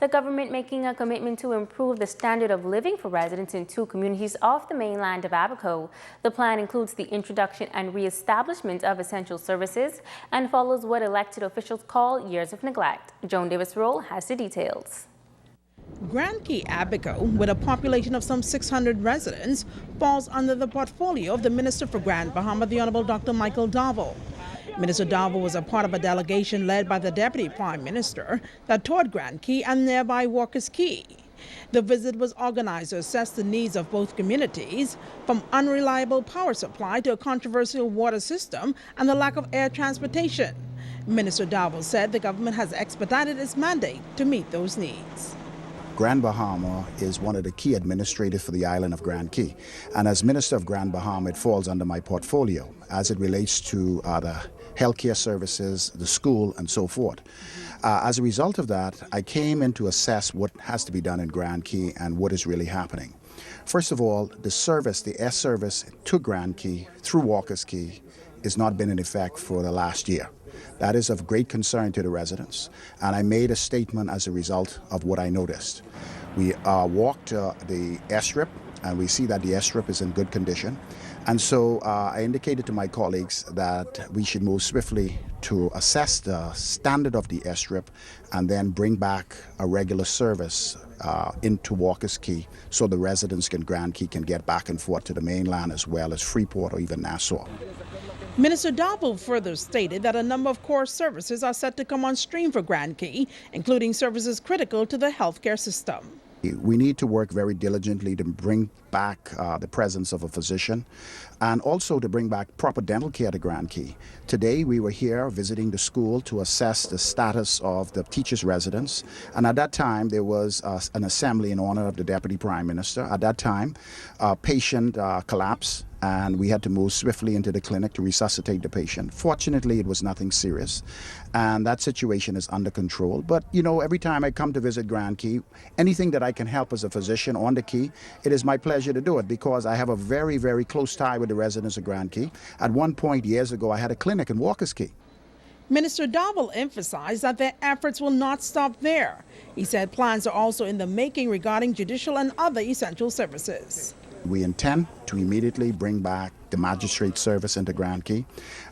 The government making a commitment to improve the standard of living for residents in 2 communities off the mainland of Abaco. The plan includes the introduction and reestablishment of essential services and follows what elected officials call years of neglect. Joan Davis-Roll has the details. Grand Cay Abaco, with a population of some 600 residents, falls under the portfolio of the Minister for Grand Bahama, the Honorable Dr. Michael Darville. Minister Darville was a part of a delegation led by the Deputy Prime Minister that toured Grand Cay and nearby Walker's Cay. The visit was organized to assess the needs of both communities, from unreliable power supply to a controversial water system and the lack of air transportation. Minister Darville said the government has expedited its mandate to meet those needs. Grand Bahama is one of the key administrators for the island of Grand Cay. And as Minister of Grand Bahama, it falls under my portfolio as it relates to the healthcare services, the school, and so forth. As a result of that, I came in to assess what has to be done in Grand Cay and what is really happening. First of all, the service, the air service to Grand Cay through Walker's Cay has not been in effect for the last year. That is of great concern to the residents, and I made a statement as a result of what I noticed. We walked the airstrip, and we see that the airstrip is in good condition. And so I indicated to my colleagues that we should move swiftly to assess the standard of the airstrip and then bring back a regular service into Walker's Cay so the residents in Grand Cay can get back and forth to the mainland as well as Freeport or even Nassau. Minister Darville further stated that a number of core services are set to come on stream for Grand Cay, including services critical to the healthcare system. We need to work very diligently to bring back the presence of a physician and also to bring back proper dental care to Grand Cay. Today we were here visiting the school to assess the status of the teachers' residence, and at that time there was an assembly in honor of the Deputy Prime Minister. At that time a patient collapsed, and we had to move swiftly into the clinic to resuscitate the patient. Fortunately, it was nothing serious, and that situation is under control. But, you know, every time I come to visit Grand Cay, anything that I can help as a physician on the Cay, it is my pleasure to do it because I have a very, very close tie with the residents of Grand Cay. At one point, years ago, I had a clinic in Walker's Cay. Minister Darville emphasized that their efforts will not stop there. He said plans are also in the making regarding judicial and other essential services. We intend to immediately bring back the magistrate service into Grand Cay,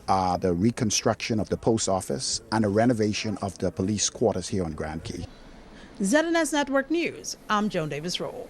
the reconstruction of the post office, and a renovation of the police quarters here on Grand Cay. ZNS Network News, I'm Joan Davis-Roll.